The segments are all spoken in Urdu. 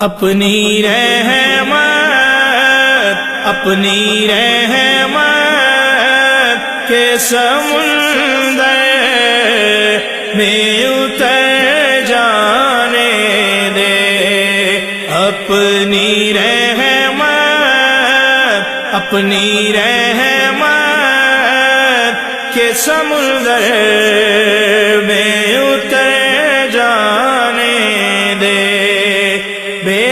اپنی رحمت کے سمندر میں اتر جانے دے، اپنی رحمت کے سمندر میں اتر جانے دے، بے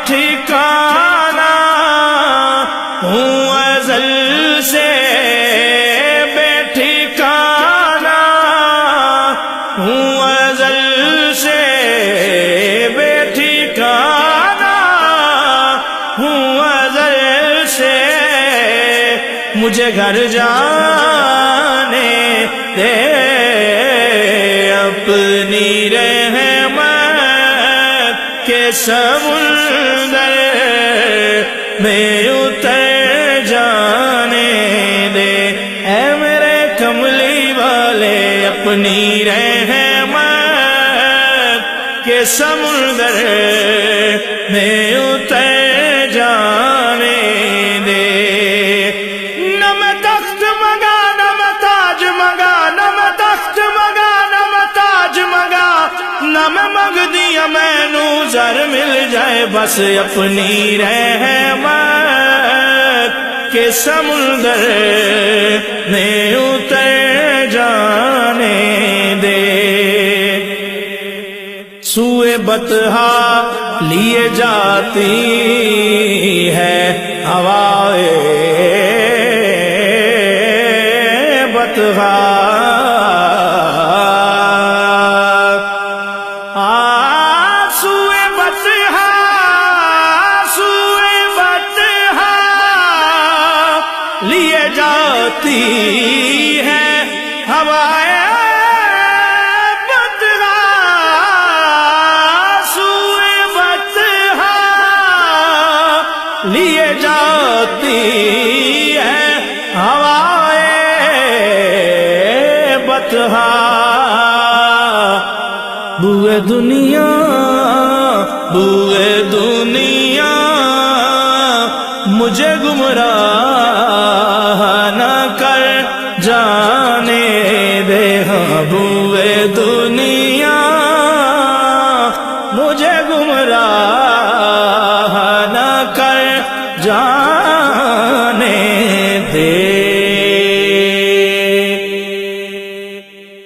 ٹھکانہ ہوں ازل سے، بے ٹھکانہ ہوں ازل سے، بے ٹھکانہ ہوں ازل سے، مجھے گھر جانے دے، اپنی رحمت کے سمندر میں اتر جانے دے، اے میرے کملی والے، اپنی رحمت کے سمندر میں اتر جانے دے، نہ میں تخت منگا، نہ میں تاج منگا، نہ میں تخت منگا، نہ میں تاج منگا، نہ میں منگ دیا میں نو زر مل جائے، بس اپنی رحمت کے سمندر میں اتر جانے دے، سوئے بطحا لیے جاتی ہے ہوائے بطحا، سوئے بطحا لیے جاتی ہے ہوائے بطحا، سوئے بطحا لیے جاتی ہے ہوائے بطحا، بوئے دنیا مجھے گمراہ نہ کر جانے دے، ہاں بوئے دنیا مجھے گمراہ نہ کر جانے دے،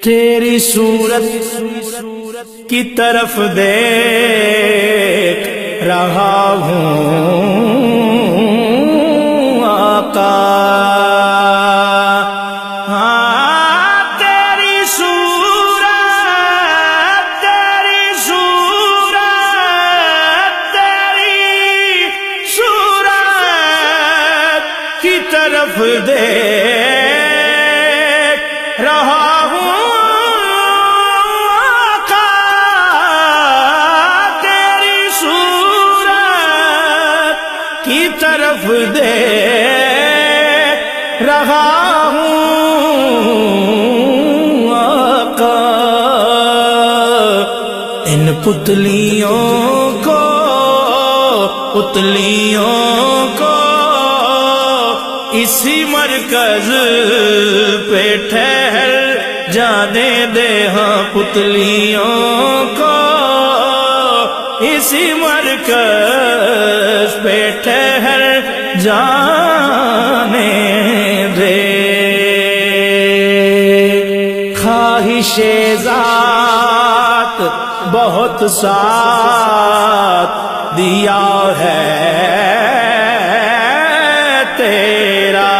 تیری صورت کی طرف دیکھ رہا ہوں آقا، ہاں تیری صورت کی طرف دیکھ رہا ہوں کی طرف دیکھ رہا ہوں آقا، ان پتلیوں کو اسی مرکز پہ ٹھہر جانے دے، ہاں پتلیوں کو اسی مرکز پہ ٹھہر جانے دے، خواہش ذات بہت ساتھ دیا ہے تیرا،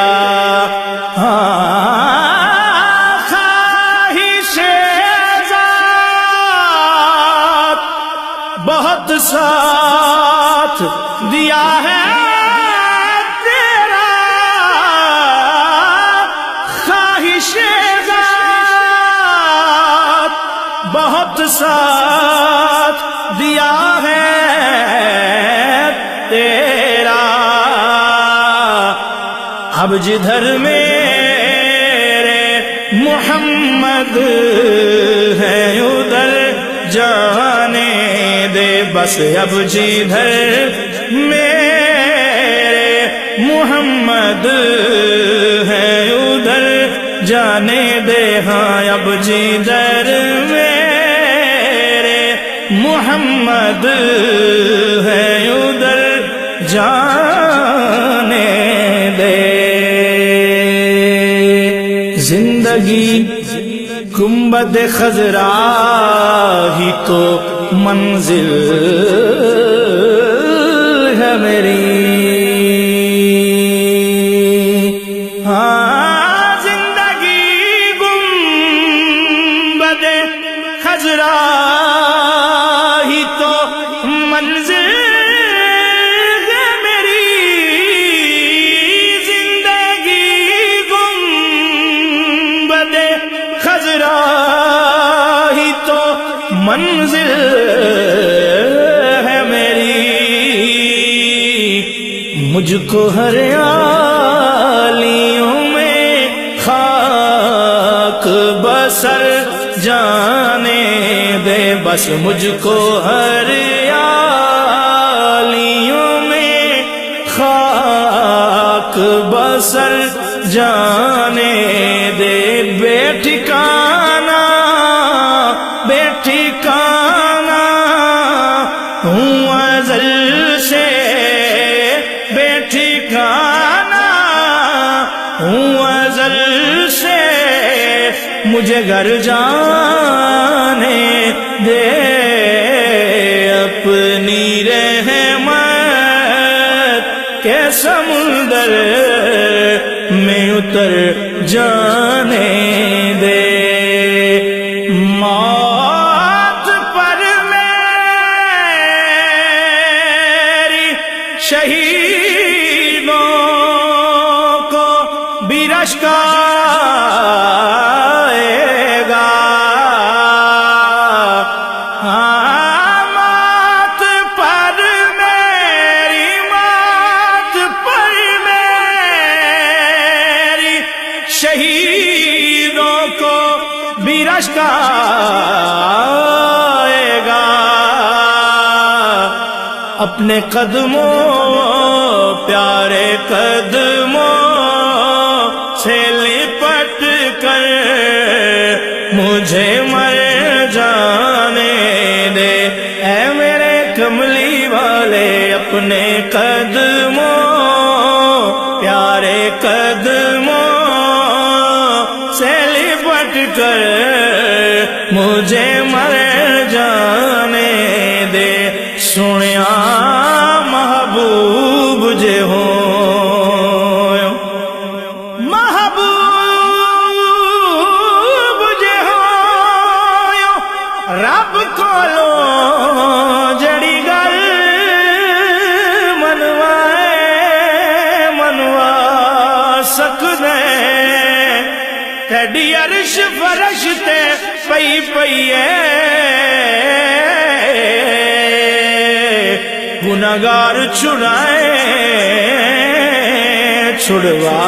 خواہش ذات بہت ساتھ دیا ہے تیرا، خواہش ذات بہت ساتھ دیا ہے تیرا، اب جدھر میرے محمد ہے ادھر جانے دے، بس اب جدھر میرے محمد ہے ادھر جانے دے، ہاں اب جدھر میرے محمد ہے ادھر جانے دے۔ زندگی گنبد خضرا ہی تو منزل ہے میری، ہاں زندگی گنبد خضرا ہی تو منزل ہے میری، زندگی گنبد خضرا ہی تو منزل ہے میری، مجھ کو ہریالیوں میں خاک بسر جانے دے، بس مجھ کو ہریالیوں میں خاک بسر جانے دے، بے ٹھکانہ بے ٹھکانہ ہوں ازل سے، بے ٹھکانہ ہوں ازل سے، مجھے گھر جانے دے، اپنی رحمت کے سمندر میں اتر جانے دے، موت پر میری شہیدوں کو بھی رشک آئے گا، موت پر میری، موت پر میری شہیدوں کو بھی رشک آئے گا، اپنے قدموں پیارے قدموں سے لپٹ کر مجھے مر جانے دے، اے میرے کملی والے اپنے قدموں پیارے قدموں سے لپٹ کر مجھے مر جانے دے، سنیا محبوب جے ہو، محبوب جے ہو رب کولو جڑی گل منوا سکدے، تیڈی عرش فرش تے پئی پئی ہے، گناہگار چھڑائے چھڑوا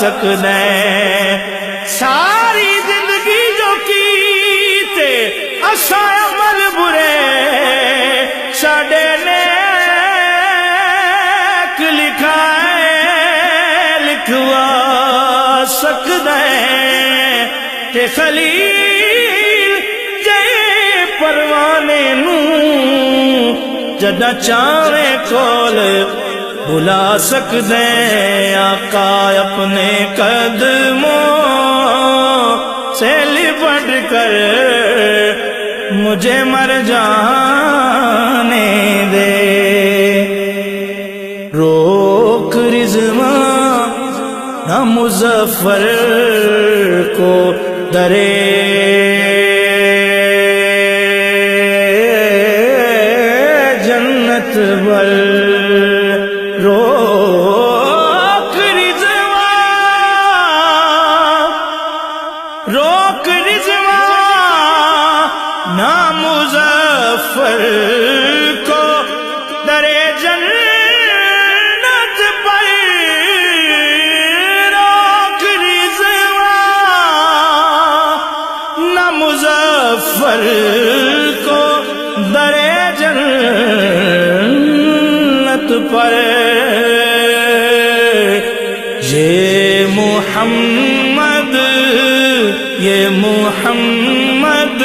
سکدے، ساری زندگی جو کیتے اساں عمل برے ساڈے نیک لکھائے لکھوا سکدے، تے خلیل جے پروانے نوں جدا چاہے کول بلا سکدے، آقا اپنے قدموں سے لپٹ کر مجھے مر جانے دے، روک رضواں نہ مظفر کو درے جنت بل، روک رضواں نہ مظفر کو درے جنت پر، روک رضواں نہ مظفر کو در جنت پر یہ محمد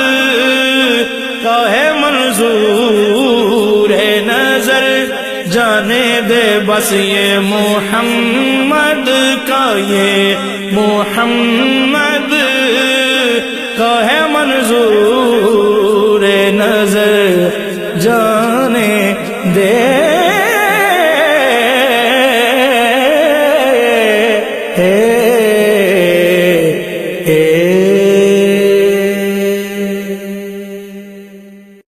کا ہے منظور ہے نظر جانے دے بس یہ محمد کا یہ محمد کا ہے منظور